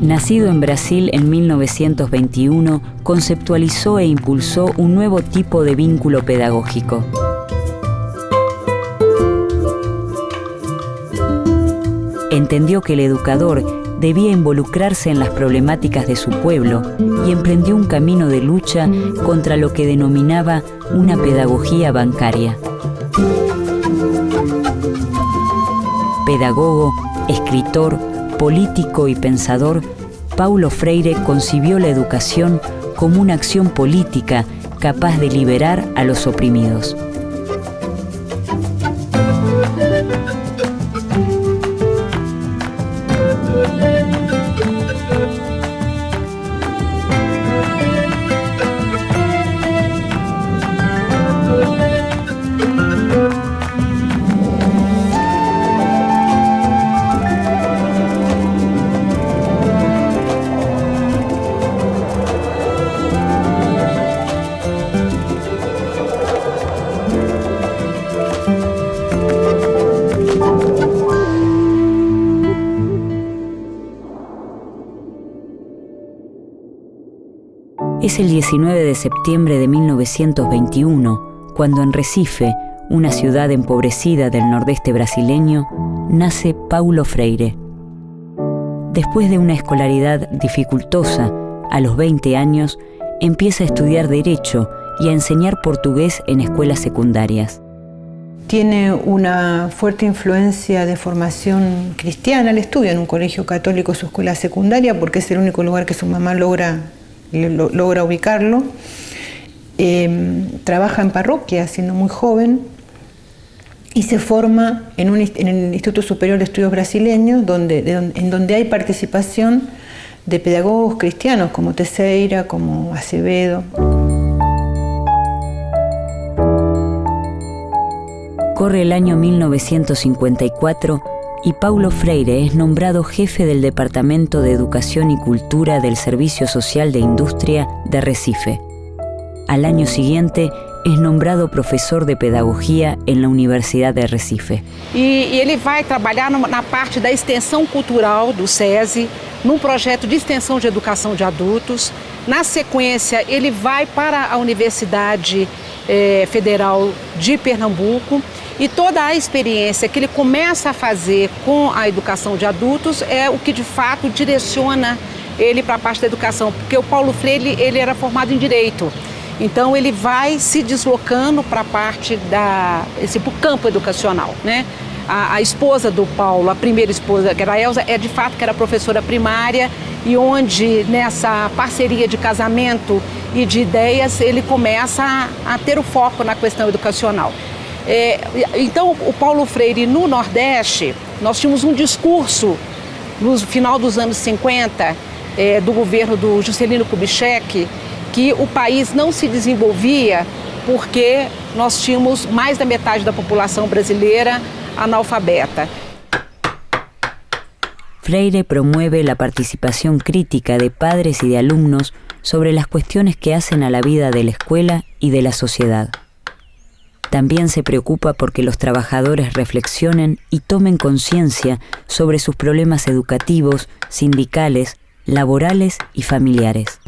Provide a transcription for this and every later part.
Nacido en Brasil en 1921, conceptualizó e impulsó un nuevo tipo de vínculo pedagógico. Entendió que el educador debía involucrarse en las problemáticas de su pueblo y emprendió un camino de lucha contra lo que denominaba una pedagogía bancaria. Pedagogo, escritor, político y pensador, Paulo Freire concibió la educación como una acción política capaz de liberar a los oprimidos. Es el 19 de septiembre de 1921, cuando en Recife, una ciudad empobrecida del nordeste brasileño, nace Paulo Freire. Después de una escolaridad dificultosa, a los 20 años, empieza a estudiar Derecho y a enseñar portugués en escuelas secundarias. Tiene una fuerte influencia de formación cristiana. Él estudia en un colegio católico su escuela secundaria porque es el único lugar que su mamá logra ubicarlo. Trabaja en parroquia siendo muy joven y se forma en el Instituto Superior de Estudios Brasileños, en donde hay participación de pedagogos cristianos como Teixeira, como Acevedo. Corre el año 1954 y Paulo Freire es nombrado jefe del Departamento de Educación y Cultura del Servicio Social de Industria de Recife. Al año siguiente es nombrado profesor de Pedagogía en la Universidad de Recife. Ele vai trabalhar na parte da extensão cultural do SESI, num projeto de extensão de educação de adultos. Na sequência, ele vai para a Universidade Federal de Pernambuco. E toda a experiência que ele começa a fazer com a educação de adultos é o que de fato direciona ele para a parte da educação, porque o Paulo Freire ele era formado em Direito, então ele vai se deslocando para a parte para o campo educacional, né? A esposa do Paulo, a primeira esposa, que era a Elza, de fato que era professora primária, e onde nessa parceria de casamento e de ideias ele começa a ter o foco na questão educacional. Então, o Paulo Freire no Nordeste, nós tínhamos um discurso no final dos anos 50 do governo do Juscelino Kubitschek, que o país não se desenvolvia porque nós tínhamos mais da metade da população brasileira analfabeta. Freire promueve la participación crítica de padres y de alumnos sobre las cuestiones que hacen a la vida de la escuela y de la sociedad. También se preocupa porque los trabajadores reflexionen y tomen conciencia sobre sus problemas educativos, sindicales, laborales y familiares.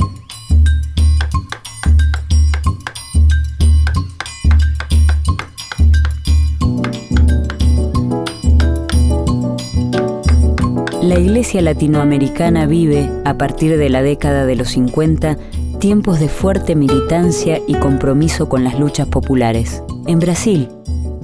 La Iglesia latinoamericana vive, a partir de la década de los 50, tiempos de fuerte militancia y compromiso con las luchas populares. En Brasil,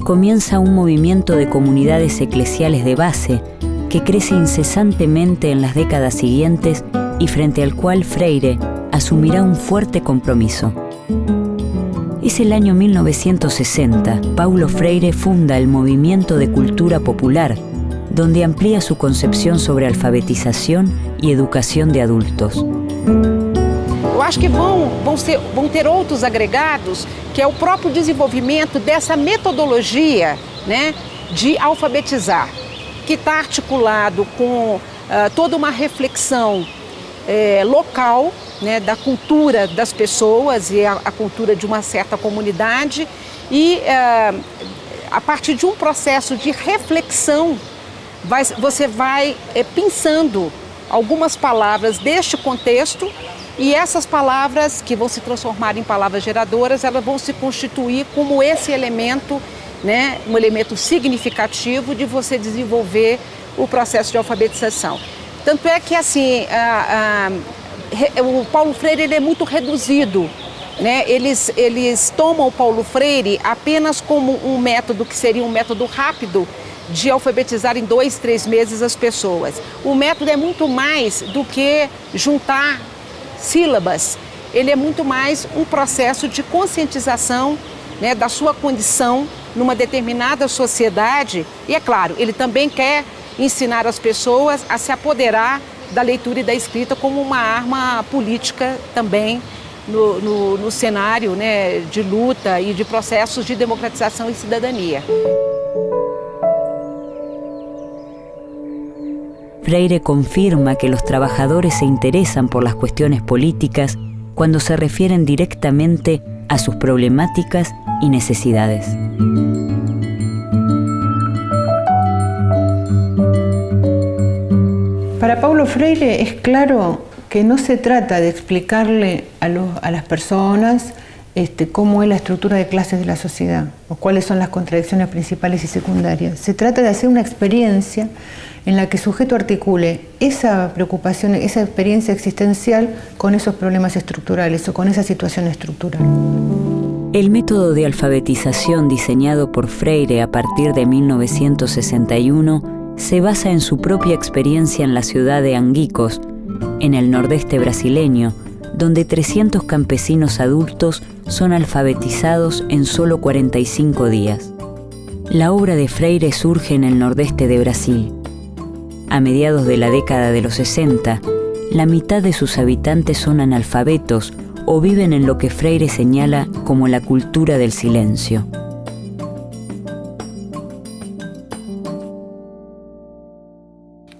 comienza un movimiento de comunidades eclesiales de base que crece incesantemente en las décadas siguientes y frente al cual Freire asumirá un fuerte compromiso. Es el año 1960. Paulo Freire funda el Movimiento de Cultura Popular, donde amplía su concepción sobre alfabetización y educación de adultos. Eu acho que vão ter outros agregados, que é o próprio desenvolvimento dessa metodologia, né, de alfabetizar, que está articulado com toda uma reflexão local, né, da cultura das pessoas e a cultura de uma certa comunidade, e a partir de um processo de reflexão você vai pensando algumas palavras deste contexto e essas palavras que vão se transformar em palavras geradoras, elas vão se constituir como esse elemento, né, um elemento significativo de você desenvolver o processo de alfabetização. Tanto é que assim, o Paulo Freire ele é muito reduzido, né? Eles tomam o Paulo Freire apenas como um método que seria um método rápido de alfabetizar em 2, 3 meses as pessoas. O método é muito mais do que juntar sílabas, ele é muito mais um processo de conscientização, né, da sua condição numa determinada sociedade e, é claro, ele também quer ensinar as pessoas a se apoderar da leitura e da escrita como uma arma política também no cenário, né, de luta e de processos de democratização e cidadania. Freire confirma que los trabajadores se interesan por las cuestiones políticas cuando se refieren directamente a sus problemáticas y necesidades. Para Paulo Freire es claro que no se trata de explicarle a las personas cómo es la estructura de clases de la sociedad o cuáles son las contradicciones principales y secundarias. Se trata de hacer una experiencia en la que el sujeto articule esa preocupación, esa experiencia existencial con esos problemas estructurales o con esa situación estructural. El método de alfabetización diseñado por Freire a partir de 1961 se basa en su propia experiencia en la ciudad de Anguicos, en el nordeste brasileño, donde 300 campesinos adultos son alfabetizados en solo 45 días. La obra de Freire surge en el nordeste de Brasil. A mediados de la década de los 60, la mitad de sus habitantes son analfabetos o viven en lo que Freire señala como la cultura del silencio.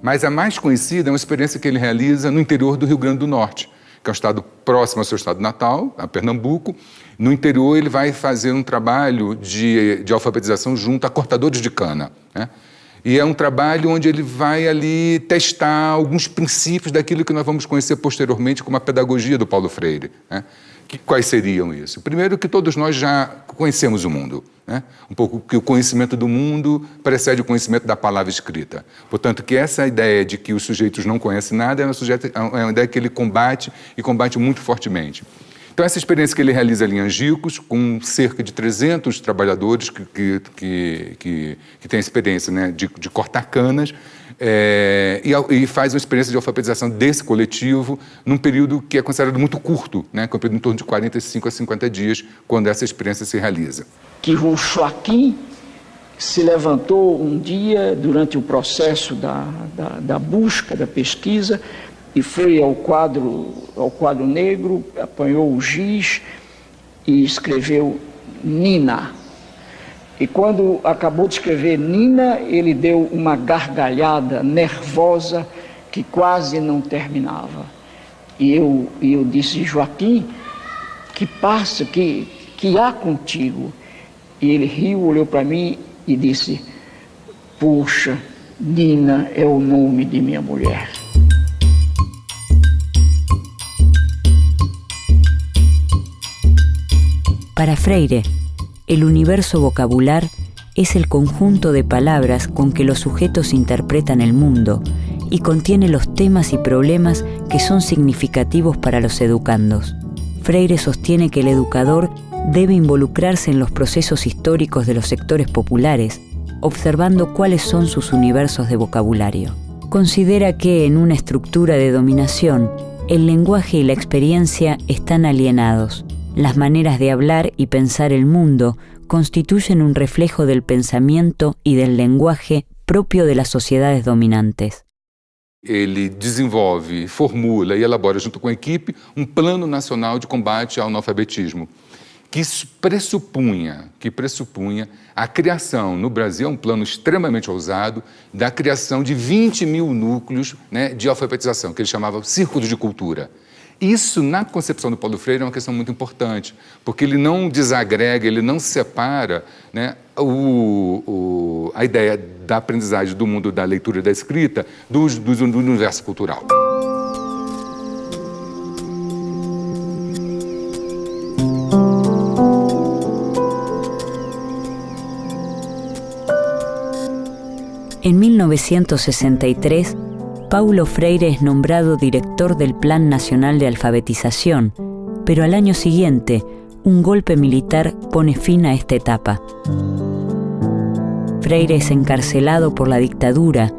Mas a mais conhecida é uma experiência que ele realiza no interior do Rio Grande do Norte, que é um estado próximo ao seu estado natal, a Pernambuco. No interior ele vai fazer um trabalho de alfabetização junto a cortadores de cana, né? E é um trabalho onde ele vai ali testar alguns princípios daquilo que nós vamos conhecer posteriormente como a pedagogia do Paulo Freire, né? Quais seriam isso? Primeiro, que todos nós já conhecemos o mundo, né? Um pouco que o conhecimento do mundo precede o conhecimento da palavra escrita. Portanto, que essa ideia de que os sujeitos não conhecem nada é uma ideia que ele combate e combate muito fortemente. Então, essa experiência que ele realiza ali em Angicos, com cerca de 300 trabalhadores que têm experiência, né, de cortar canas, e faz uma experiência de alfabetização desse coletivo num período que é considerado muito curto, né, que é um período em torno de 45 a 50 dias, quando essa experiência se realiza. Que o Joaquim se levantou um dia durante o processo da busca, da pesquisa, e foi ao quadro negro, apanhou o giz e escreveu Nina. E quando acabou de escrever Nina, ele deu uma gargalhada nervosa que quase não terminava. E eu disse, Joaquim, que passa, que há contigo? E ele riu, olhou para mim e disse, puxa, Nina é o nome de minha mulher. Para Freire, el universo vocabular es el conjunto de palabras con que los sujetos interpretan el mundo y contiene los temas y problemas que son significativos para los educandos. Freire sostiene que el educador debe involucrarse en los procesos históricos de los sectores populares, observando cuáles son sus universos de vocabulario. Considera que en una estructura de dominación, el lenguaje y la experiencia están alienados. Las maneras de hablar y pensar el mundo constituyen un reflejo del pensamiento y del lenguaje propio de las sociedades dominantes. Ele desenvolve, formula e elabora junto com a equipe um plano nacional de combate ao analfabetismo, que pressupunha a criação, no Brasil é um plano extremamente ousado, da criação de 20 mil núcleos, né, de alfabetização, que ele chamava Círculos de Cultura. Isso, na concepção do Paulo Freire, é uma questão muito importante, porque ele não desagrega, ele não separa, né, a ideia da aprendizagem do mundo da leitura e da escrita do universo cultural. 1963, Paulo Freire es nombrado director del Plan Nacional de Alfabetización, pero al año siguiente, un golpe militar pone fin a esta etapa. Freire es encarcelado por la dictadura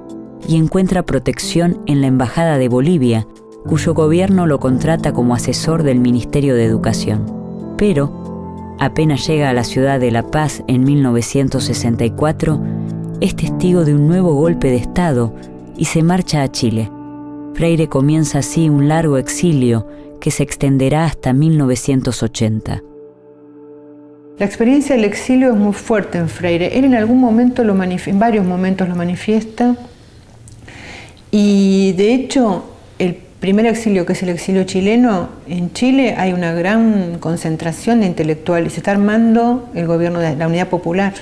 y encuentra protección en la Embajada de Bolivia, cuyo gobierno lo contrata como asesor del Ministerio de Educación. Pero, apenas llega a la ciudad de La Paz en 1964, es testigo de un nuevo golpe de Estado y se marcha a Chile. Freire comienza así un largo exilio que se extenderá hasta 1980. La experiencia del exilio es muy fuerte en Freire. Él en algún momento en varios momentos lo manifiesta, y de hecho el primer exilio, que es el exilio chileno, en Chile hay una gran concentración de intelectuales, se está armando el gobierno de la Unidad Popular.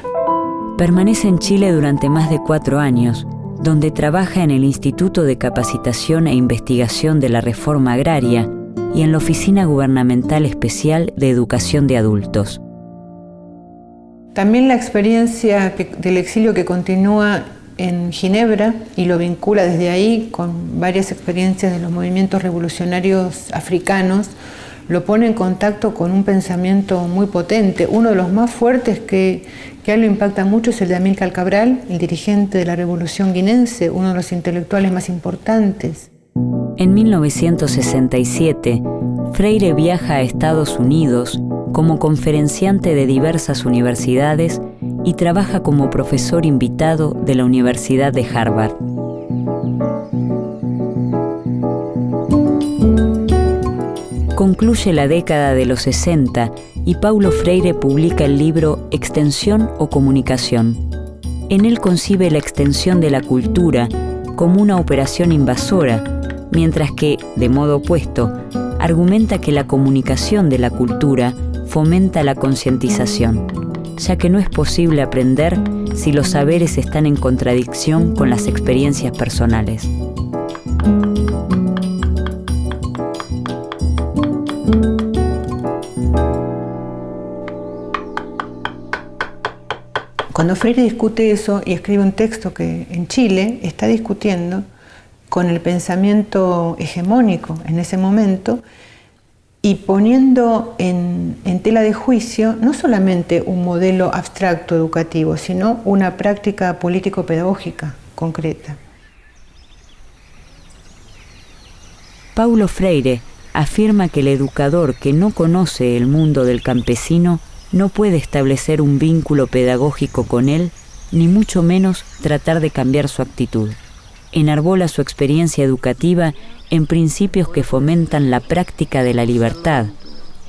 Permanece en Chile durante más de 4 años, donde trabaja en el Instituto de Capacitación e Investigación de la Reforma Agraria y en la Oficina Gubernamental Especial de Educación de Adultos. También la experiencia del exilio que continúa en Ginebra y lo vincula desde ahí con varias experiencias de los movimientos revolucionarios africanos, lo pone en contacto con un pensamiento muy potente. Uno de los más fuertes que a él lo impacta mucho es el de Amílcar Cabral, el dirigente de la Revolución Guinense, uno de los intelectuales más importantes. En 1967, Freire viaja a Estados Unidos como conferenciante de diversas universidades y trabaja como profesor invitado de la Universidad de Harvard. Concluye la década de los 60 y Paulo Freire publica el libro Extensión o Comunicación. En él concibe la extensión de la cultura como una operación invasora, mientras que, de modo opuesto, argumenta que la comunicación de la cultura fomenta la concientización, ya que no es posible aprender si los saberes están en contradicción con las experiencias personales. Cuando Freire discute eso y escribe un texto que en Chile está discutiendo con el pensamiento hegemónico en ese momento y poniendo en tela de juicio no solamente un modelo abstracto educativo, sino una práctica político-pedagógica concreta. Paulo Freire afirma que el educador que no conoce el mundo del campesino no puede establecer un vínculo pedagógico con él, ni mucho menos tratar de cambiar su actitud. Enarbola su experiencia educativa en principios que fomentan la práctica de la libertad,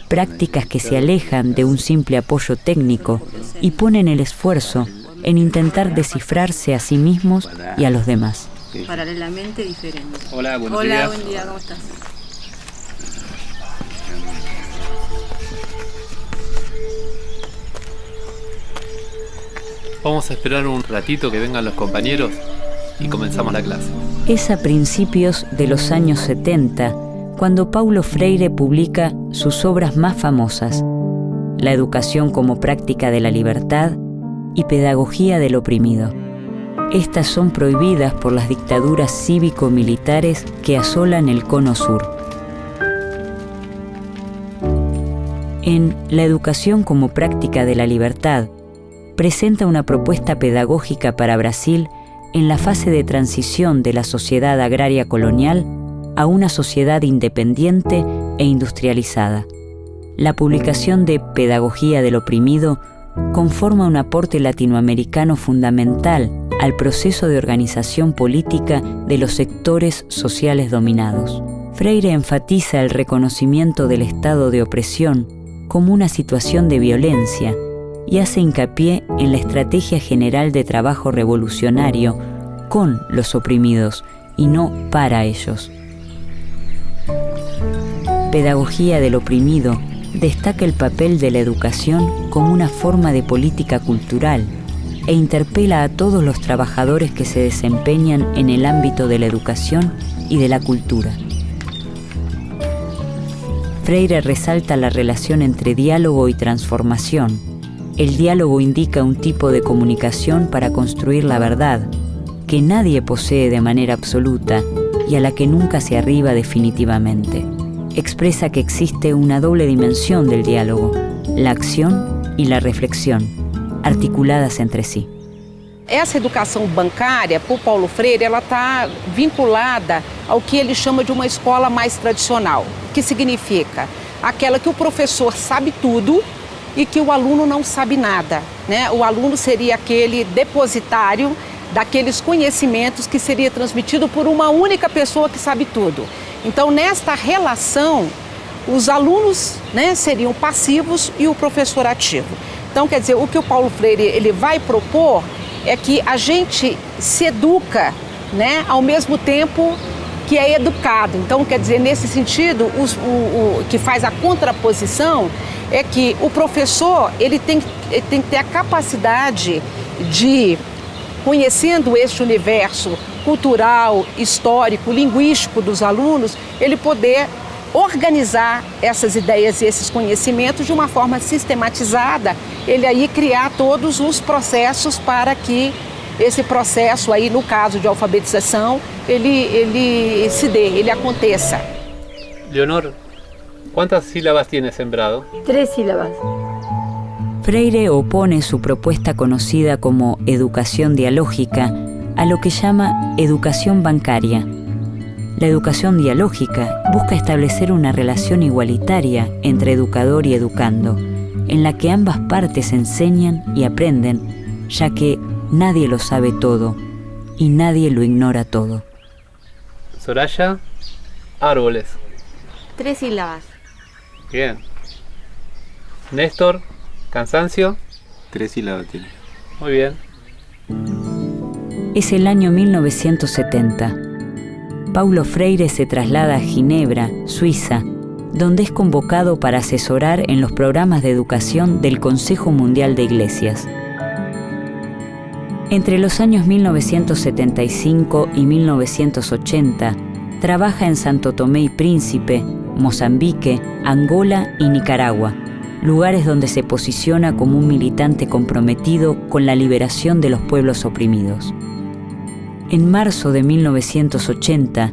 prácticas que se alejan de un simple apoyo técnico y ponen el esfuerzo en intentar descifrarse a sí mismos y a los demás. Paralelamente diferente. Hola, buenos días. Hola, buen día, ¿cómo estás? Vamos a esperar un ratito que vengan los compañeros y comenzamos la clase. Es a principios de los años 70 cuando Paulo Freire publica sus obras más famosas: La educación como práctica de la libertad y Pedagogía del oprimido. Estas son prohibidas por las dictaduras cívico-militares que asolan el Cono Sur. En La educación como práctica de la libertad, presenta una propuesta pedagógica para Brasil en la fase de transición de la sociedad agraria colonial a una sociedad independiente e industrializada. La publicación de Pedagogía del oprimido conforma un aporte latinoamericano fundamental al proceso de organización política de los sectores sociales dominados. Freire enfatiza el reconocimiento del estado de opresión como una situación de violencia y hace hincapié en la estrategia general de trabajo revolucionario con los oprimidos y no para ellos. Pedagogía del oprimido destaca el papel de la educación como una forma de política cultural e interpela a todos los trabajadores que se desempeñan en el ámbito de la educación y de la cultura. Freire resalta la relación entre diálogo y transformación. El diálogo indica un tipo de comunicación para construir la verdad, que nadie posee de manera absoluta y a la que nunca se arriba definitivamente. Expresa que existe una doble dimensión del diálogo, la acción y la reflexión, articuladas entre sí. Essa educação bancária, por Paulo Freire, ela está vinculada ao que ele chama de uma escola mais tradicional, que significa aquela que o professor sabe tudo e que o aluno não sabe nada, né? O aluno seria aquele depositário daqueles conhecimentos que seria transmitido por uma única pessoa que sabe tudo. Então, nesta relação, os alunos, né, seriam passivos e o professor ativo. Então, quer dizer, o que o Paulo Freire ele vai propor é que a gente se educa, né, ao mesmo tempo que é educado. Então, quer dizer, nesse sentido, o que faz a contraposição é que o professor ele tem que ter a capacidade de, conhecendo este universo cultural, histórico, linguístico dos alunos, ele poder organizar essas ideias e esses conhecimentos de uma forma sistematizada, ele aí criar todos os processos para que esse processo aí, no caso de alfabetização, ele se dê, ele aconteça. Leonor, ¿cuántas sílabas tiene Sembrado? 3 sílabas. Freire opone su propuesta conocida como educación dialógica a lo que llama educación bancaria. La educación dialógica busca establecer una relación igualitaria entre educador y educando, en la que ambas partes enseñan y aprenden, ya que nadie lo sabe todo y nadie lo ignora todo. Soraya, árboles. 3 sílabas. Bien. Néstor, cansancio. 3 sílabas tiene. Muy bien. Es el año 1970. Paulo Freire se traslada a Ginebra, Suiza, donde es convocado para asesorar en los programas de educación del Consejo Mundial de Iglesias. Entre los años 1975 y 1980, trabaja en Santo Tomé y Príncipe, Mozambique, Angola y Nicaragua, lugares donde se posiciona como un militante comprometido con la liberación de los pueblos oprimidos. En marzo de 1980,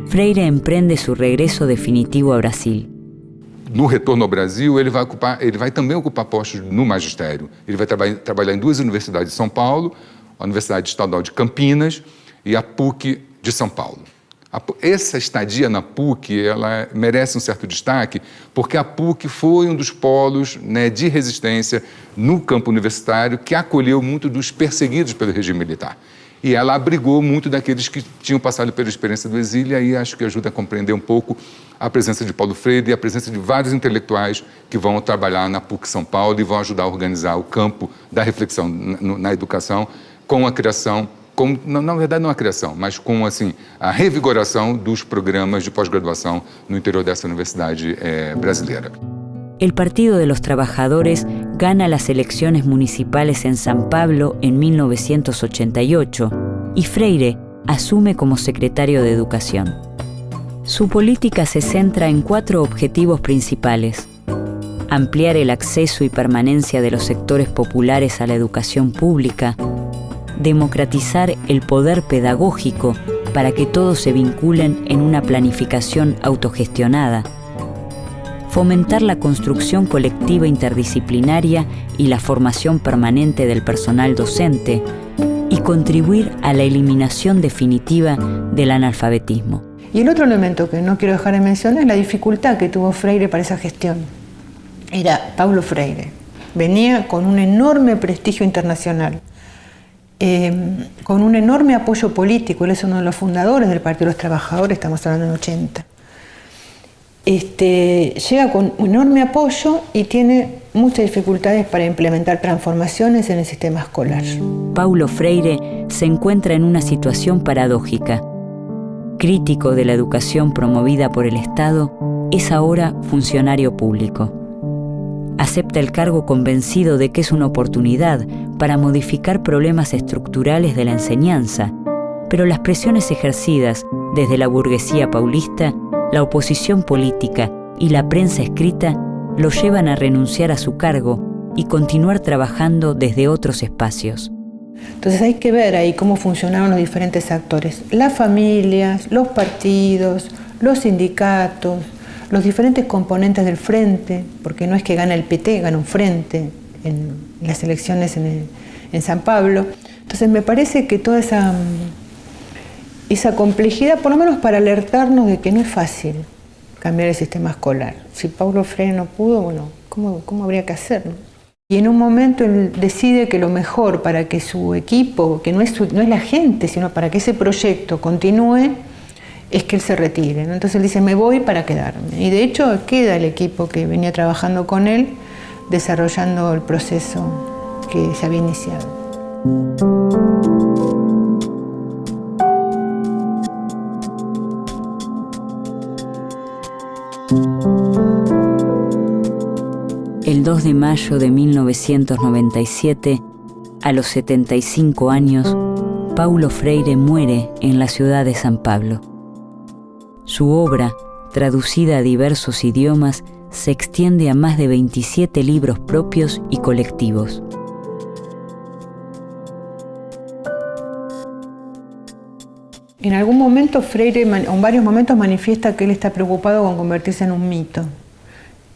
Freire emprende su regreso definitivo a Brasil. No retorno ao Brasil, ele vai também ocupar postos no magistério. Ele vai trabalhar em 2 universidades de São Paulo, a Universidade Estadual de Campinas e a PUC de São Paulo. Essa estadia na PUC ela merece um certo destaque, porque a PUC foi um dos polos, né, de resistência no campo universitário que acolheu muito dos perseguidos pelo regime militar. E ela abrigou muito daqueles que tinham passado pela experiência do exílio, e aí acho que ajuda a compreender um pouco a presença de Paulo Freire e a presença de vários intelectuais que vão trabalhar na PUC São Paulo e vão ajudar a organizar o campo da reflexão na educação com a criação, na verdade não a criação, mas com assim, a revigoração dos programas de pós-graduação no interior dessa universidade brasileira. El Partido de los Trabajadores gana las elecciones municipales en San Pablo en 1988 y Freire asume como secretario de Educación. Su política se centra en 4 objetivos principales: ampliar el acceso y permanencia de los sectores populares a la educación pública, democratizar el poder pedagógico para que todos se vinculen en una planificación autogestionada, fomentar la construcción colectiva interdisciplinaria y la formación permanente del personal docente y contribuir a la eliminación definitiva del analfabetismo. Y el otro elemento que no quiero dejar de mencionar es la dificultad que tuvo Freire para esa gestión. Era Paulo Freire. Venía con un enorme prestigio internacional, con un enorme apoyo político. Él es uno de los fundadores del Partido de los Trabajadores, estamos hablando en 80. Llega con un enorme apoyo y tiene muchas dificultades para implementar transformaciones en el sistema escolar. Paulo Freire se encuentra en una situación paradójica. Crítico de la educación promovida por el Estado, es ahora funcionario público. Acepta el cargo convencido de que es una oportunidad para modificar problemas estructurales de la enseñanza, pero las presiones ejercidas desde la burguesía paulista, la oposición política y la prensa escrita lo llevan a renunciar a su cargo y continuar trabajando desde otros espacios. Entonces hay que ver ahí cómo funcionaron los diferentes actores, las familias, los partidos, los sindicatos, los diferentes componentes del frente, porque no es que gana el PT, gana un frente en las elecciones en San Pablo. Entonces me parece que toda esa complejidad, por lo menos para alertarnos de que no es fácil cambiar el sistema escolar. Si Paulo Freire no pudo, bueno, ¿cómo habría que hacerlo? Y en un momento él decide que lo mejor para que su equipo, que no es la gente, sino para que ese proyecto continúe, es que él se retire, ¿no? Entonces él dice, me voy para quedarme. Y de hecho queda el equipo que venía trabajando con él, desarrollando el proceso que se había iniciado. El 2 de mayo de 1997, a los 75 años, Paulo Freire muere en la ciudad de San Pablo. Su obra, traducida a diversos idiomas, se extiende a más de 27 libros propios y colectivos. En algún momento Freire, en varios momentos, manifiesta que él está preocupado con convertirse en un mito.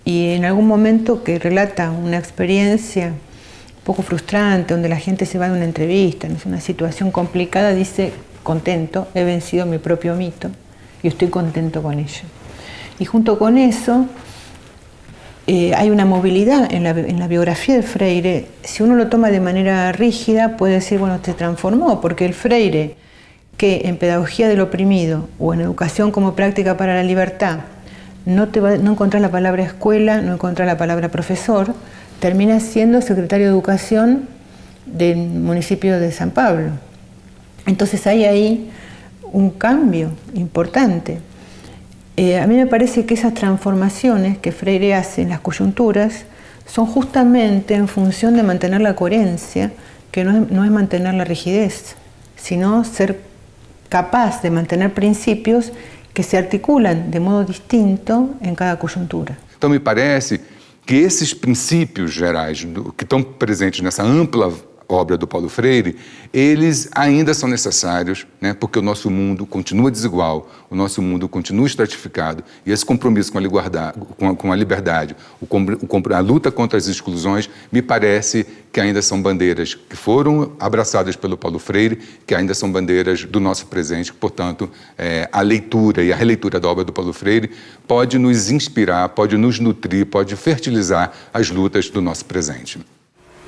Y en algún momento que relata una experiencia un poco frustrante, donde la gente se va de una entrevista, es una situación complicada, dice, contento, he vencido mi propio mito y estoy contento con ello. Y junto con eso, hay una movilidad en la biografía de Freire. Si uno lo toma de manera rígida, puede decir, bueno, se transformó, porque el Freire, que en Pedagogía del Oprimido o en Educación como Práctica para la Libertad, no encontrás la palabra escuela, no encontrás la palabra profesor, termina siendo secretario de Educación del municipio de San Pablo. Entonces hay ahí un cambio importante. A mí me parece que esas transformaciones que Freire hace en las coyunturas son justamente en función de mantener la coherencia, que no es mantener la rigidez, sino ser capaz de mantener principios que se articulan de modo distinto em cada conjuntura. Então, me parece que esses princípios gerais que estão presentes nessa ampla obra do Paulo Freire, eles ainda são necessários, né, porque o nosso mundo continua desigual, o nosso mundo continua estratificado, e esse compromisso com a liberdade, a luta contra as exclusões, me parece que ainda são bandeiras que foram abraçadas pelo Paulo Freire, que ainda são bandeiras do nosso presente, portanto, a leitura e a releitura da obra do Paulo Freire pode nos inspirar, pode nos nutrir, pode fertilizar as lutas do nosso presente.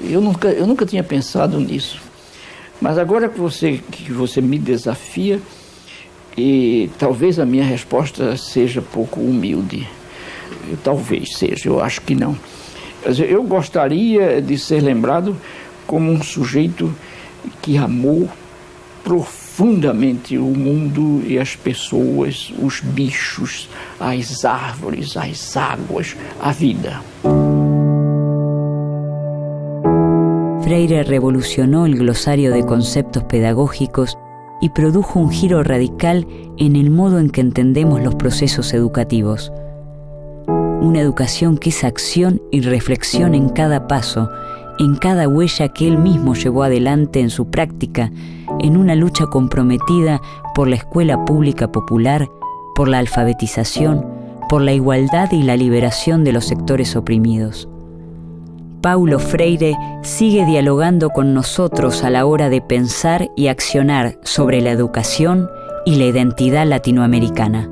Eu nunca tinha pensado nisso, mas agora que você me desafia, e talvez a minha resposta seja pouco humilde, talvez seja, eu acho que não. Eu gostaria de ser lembrado como um sujeito que amou profundamente o mundo e as pessoas, os bichos, as árvores, as águas, a vida. Freire revolucionó el glosario de conceptos pedagógicos y produjo un giro radical en el modo en que entendemos los procesos educativos. Una educación que es acción y reflexión en cada paso, en cada huella que él mismo llevó adelante en su práctica, en una lucha comprometida por la escuela pública popular, por la alfabetización, por la igualdad y la liberación de los sectores oprimidos. Paulo Freire sigue dialogando con nosotros a la hora de pensar y accionar sobre la educación y la identidad latinoamericana.